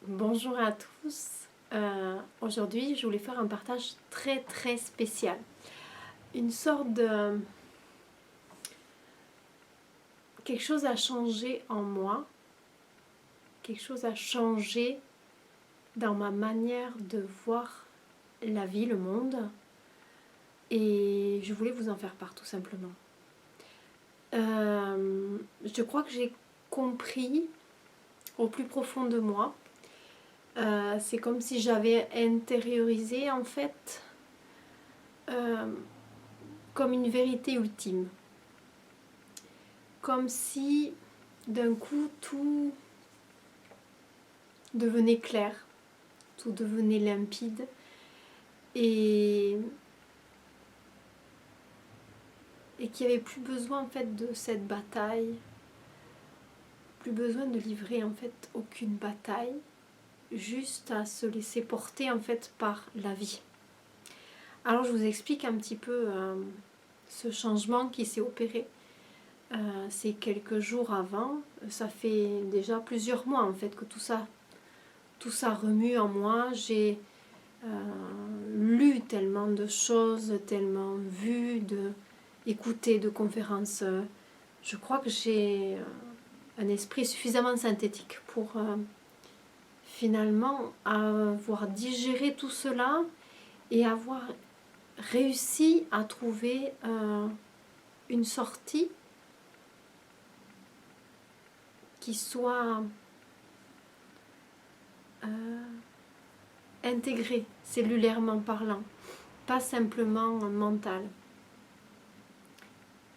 Bonjour à tous. Aujourd'hui, je voulais faire un partage très spécial. Une sorte de... Quelque chose a changé en moi. Quelque chose a changé dans ma manière de voir la vie, le monde. Et je voulais vous en faire part tout simplement. Je crois que j'ai compris au plus profond de moi. C'est comme si j'avais intériorisé en fait comme une vérité ultime. Comme si d'un coup tout devenait clair, tout devenait limpide et qu'il n'y avait plus besoin en fait de cette bataille, plus besoin de livrer en fait aucune bataille, juste à se laisser porter en fait par la vie. Alors je vous explique un petit peu ce changement qui s'est opéré. C'est quelques jours avant, ça fait déjà plusieurs mois en fait que tout ça remue en moi. J'ai lu tellement de choses, tellement vu, écouté de conférences. Je crois que j'ai un esprit suffisamment synthétique pour finalement avoir digéré tout cela et avoir réussi à trouver une sortie qui soit intégrée, cellulairement parlant, pas simplement mentale.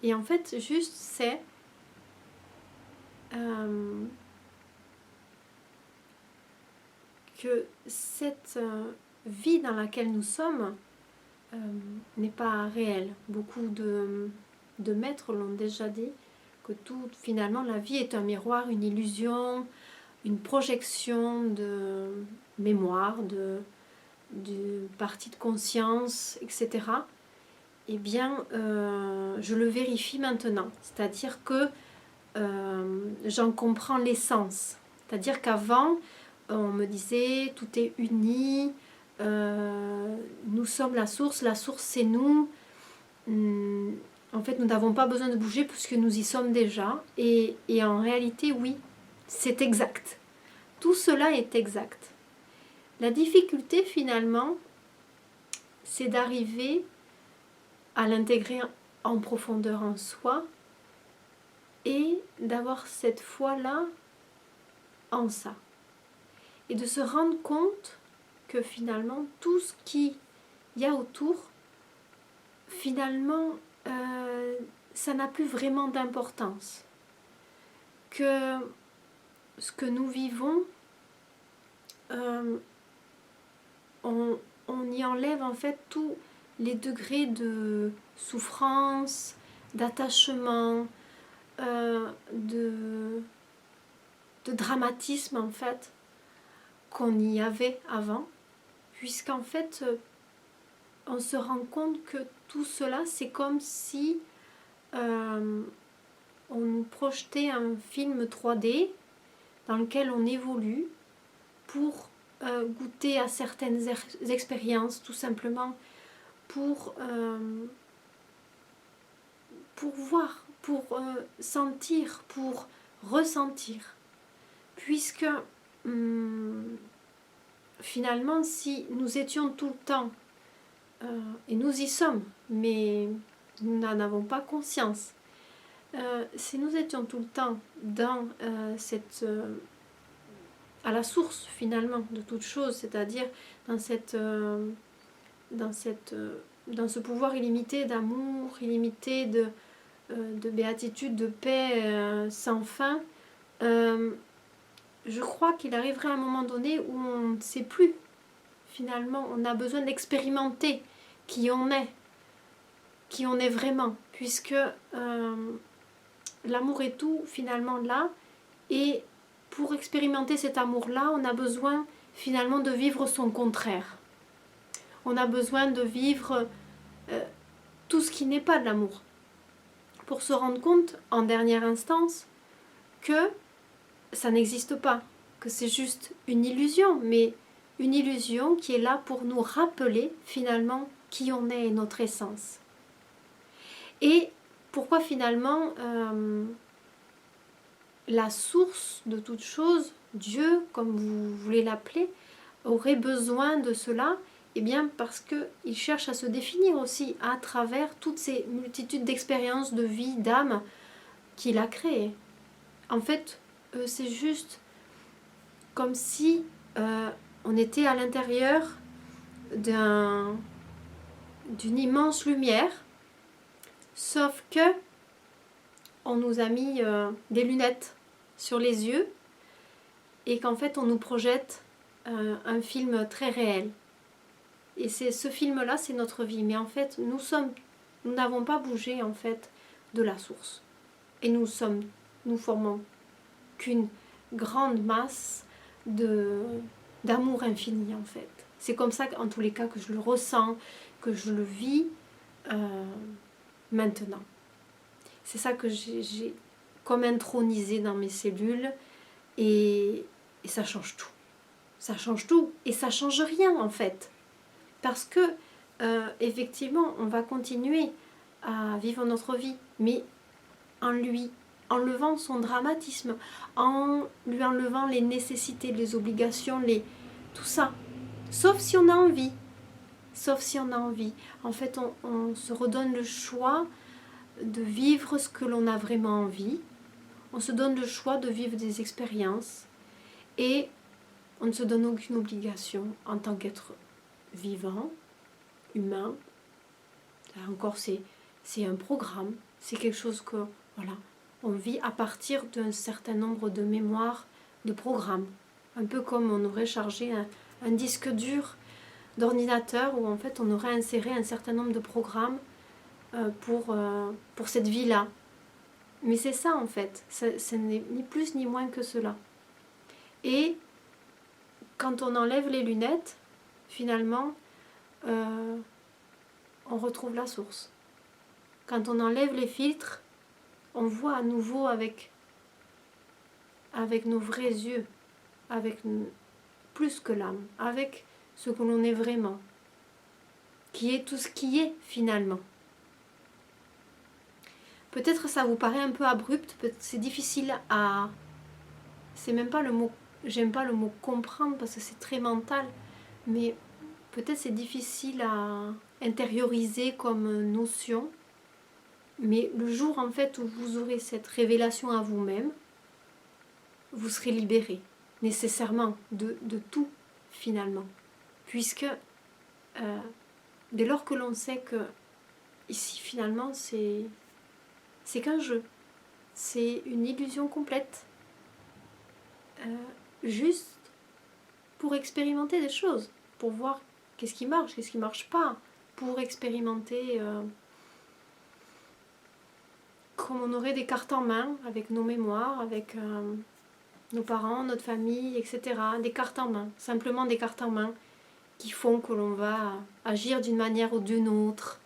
Et en fait, juste c'est que cette vie dans laquelle nous sommes n'est pas réelle. Beaucoup de maîtres l'ont déjà dit, que tout, finalement, la vie est un miroir, une illusion, une projection de mémoire, de partie de conscience, etc. Eh bien, je le vérifie maintenant. C'est-à-dire que j'en comprends l'essence. C'est-à-dire qu'avant, on me disait tout est uni, nous sommes la source c'est nous. En fait, nous n'avons pas besoin de bouger puisque nous y sommes déjà. Et en réalité, oui, c'est exact. Tout cela est exact. La difficulté, finalement, c'est d'arriver à l'intégrer en profondeur en soi et d'avoir cette foi-là en ça. Et de se rendre compte que finalement, tout ce qu'il y a autour, finalement, ça n'a plus vraiment d'importance. Que ce que nous vivons, on y enlève en fait tous les degrés de souffrance, d'attachement, de dramatisme en fait qu'on y avait avant, puisqu'en fait on se rend compte que tout cela c'est comme si on nous projetait un film 3D dans lequel on évolue pour goûter à certaines expériences, tout simplement pour voir, pour sentir, pour ressentir. Puisque finalement, si nous étions tout le temps, et nous y sommes, mais nous n'en avons pas conscience, si nous étions tout le temps dans à la source finalement de toute chose, c'est-à-dire dans ce pouvoir illimité d'amour, illimité de béatitude, de paix sans fin, je crois qu'il arriverait un moment donné où on ne sait plus. Finalement, on a besoin d'expérimenter qui on est vraiment, puisque l'amour est tout finalement là, et pour expérimenter cet amour-là, on a besoin finalement de vivre son contraire. On a besoin de vivre tout ce qui n'est pas de l'amour, pour se rendre compte, en dernière instance, que ça n'existe pas, que c'est juste une illusion, mais une illusion qui est là pour nous rappeler finalement qui on est et notre essence. Et pourquoi finalement la source de toute chose, Dieu, comme vous voulez l'appeler, aurait besoin de cela? Eh bien parce qu'il cherche à se définir aussi à travers toutes ces multitudes d'expériences, de vie, d'âme qu'il a créées. En fait, c'est juste comme si on était à l'intérieur d'une immense lumière, sauf que on nous a mis des lunettes sur les yeux et qu'en fait on nous projette un film très réel. Et c'est ce film-là, c'est notre vie. Mais en fait, nous n'avons pas bougé en fait de la source. Et nous formons qu'une grande masse d'amour infini en fait. C'est comme ça en tous les cas que je le ressens, que je le vis maintenant. C'est ça que j'ai comme intronisé dans mes cellules et ça change tout. Ça change tout et ça change rien en fait. Parce que effectivement, on va continuer à vivre notre vie, mais en lui enlevant son dramatisme, en lui enlevant les nécessités, les obligations, tout ça. Sauf si on a envie. Sauf si on a envie. En fait, on se redonne le choix de vivre ce que l'on a vraiment envie. On se donne le choix de vivre des expériences. Et on ne se donne aucune obligation en tant qu'être vivant, humain. Là encore, c'est un programme. C'est quelque chose que, voilà, on vit à partir d'un certain nombre de mémoires, de programmes. Un peu comme on aurait chargé un disque dur d'ordinateur où en fait on aurait inséré un certain nombre de programmes pour cette vie-là. Mais c'est ça en fait, ce n'est ni plus ni moins que cela. Et quand on enlève les lunettes, finalement, on retrouve la source. Quand on enlève les filtres, on voit à nouveau avec nos vrais yeux, avec plus que l'âme, avec ce que l'on est vraiment, qui est tout ce qui est finalement. Peut-être ça vous paraît un peu abrupt, c'est difficile à... C'est même pas le mot... J'aime pas le mot comprendre parce que c'est très mental, mais peut-être c'est difficile à intérioriser comme notion, mais le jour en fait où vous aurez cette révélation à vous-même, vous serez libéré nécessairement de tout finalement, puisque dès lors que l'on sait que ici finalement c'est qu'un jeu, c'est une illusion complète, juste pour expérimenter des choses, pour voir qu'est-ce qui marche, qu'est-ce qui marche pas, pour expérimenter comme on aurait des cartes en main avec nos mémoires, avec nos parents, notre famille, etc. Des cartes en main, simplement des cartes en main qui font que l'on va agir d'une manière ou d'une autre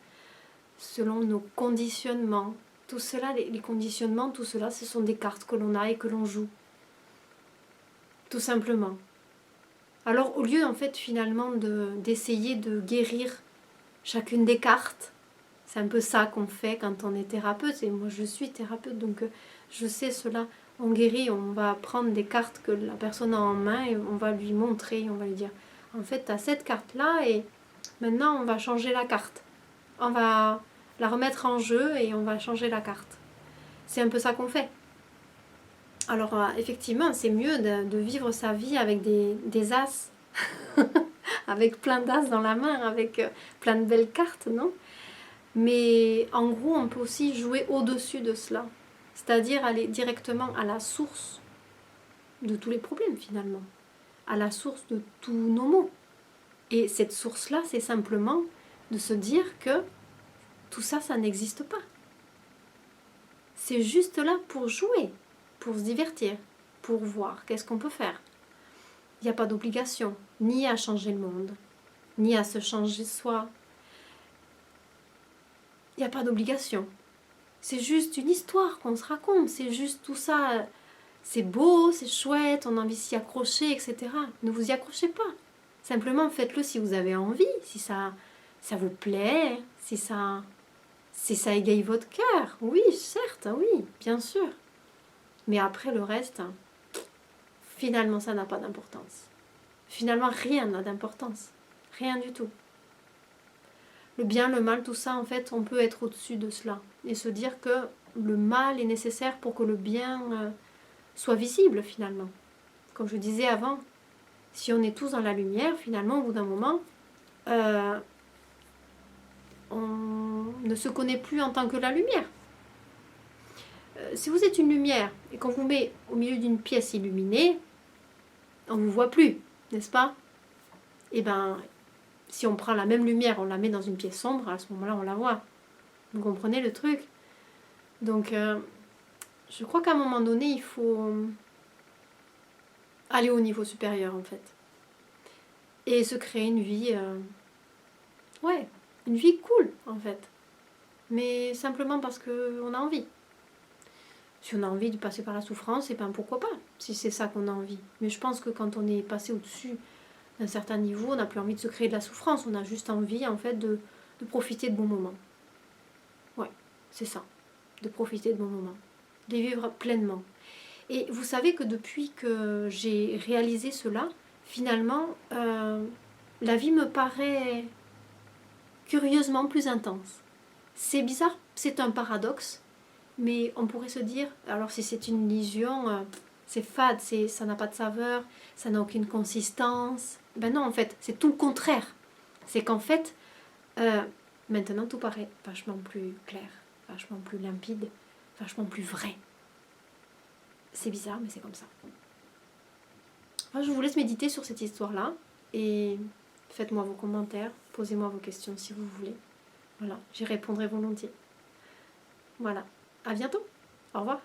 selon nos conditionnements. Tout cela, les conditionnements, tout cela, ce sont des cartes que l'on a et que l'on joue. Tout simplement. Alors au lieu en fait finalement d'essayer de guérir chacune des cartes, c'est un peu ça qu'on fait quand on est thérapeute, et moi je suis thérapeute donc je sais cela, on guérit, on va prendre des cartes que la personne a en main et on va lui montrer, on va lui dire en fait tu as cette carte là et maintenant on va changer la carte, on va la remettre en jeu et on va changer la carte. C'est un peu ça qu'on fait. Alors effectivement c'est mieux de vivre sa vie avec des as avec plein d'as dans la main, avec plein de belles cartes, non? Mais en gros, on peut aussi jouer au-dessus de cela. C'est-à-dire aller directement à la source de tous les problèmes finalement. À la source de tous nos maux. Et cette source-là, c'est simplement de se dire que tout ça, ça n'existe pas. C'est juste là pour jouer, pour se divertir, pour voir qu'est-ce qu'on peut faire. Il n'y a pas d'obligation, ni à changer le monde, ni à se changer soi. Il n'y a pas d'obligation. C'est juste une histoire qu'on se raconte. C'est juste tout ça. c'est beau, c'est chouette, on a envie de s'y accrocher, etc. Ne vous y accrochez pas. Simplement faites-le si vous avez envie, si ça vous plaît, si ça égaye votre cœur. Oui, certes, oui, bien sûr. Mais après le reste, finalement ça n'a pas d'importance. Finalement rien n'a d'importance. Rien du tout. Le bien, le mal, tout ça, en fait, on peut être au-dessus de cela. Et se dire que le mal est nécessaire pour que le bien soit visible, finalement. Comme je disais avant, si on est tous dans la lumière, finalement, au bout d'un moment, on ne se connaît plus en tant que la lumière. Si vous êtes une lumière et qu'on vous met au milieu d'une pièce illuminée, on ne vous voit plus, n'est-ce pas? Eh bien, si on prend la même lumière, on la met dans une pièce sombre, à ce moment-là, on la voit. Vous comprenez le truc? Donc, je crois qu'à un moment donné, il faut aller au niveau supérieur, en fait. Et se créer une vie... ouais, une vie cool, en fait. Mais simplement parce qu'on a envie. Si on a envie de passer par la souffrance, et ben pourquoi pas, si c'est ça qu'on a envie. Mais je pense que quand on est passé au-dessus d'un certain niveau, on n'a plus envie de se créer de la souffrance, on a juste envie en fait de profiter de bons moments. Ouais, c'est ça, de profiter de bons moments, de les vivre pleinement. Et vous savez que depuis que j'ai réalisé cela, finalement, la vie me paraît curieusement plus intense. C'est bizarre, c'est un paradoxe, mais on pourrait se dire, alors si c'est une illusion, c'est fade, ça n'a pas de saveur, ça n'a aucune consistance. Ben non, en fait, c'est tout le contraire. C'est qu'en fait, maintenant tout paraît vachement plus clair, vachement plus limpide, vachement plus vrai. C'est bizarre, mais c'est comme ça. Alors, je vous laisse méditer sur cette histoire-là et faites-moi vos commentaires, posez-moi vos questions si vous voulez. Voilà, j'y répondrai volontiers. Voilà, à bientôt. Au revoir.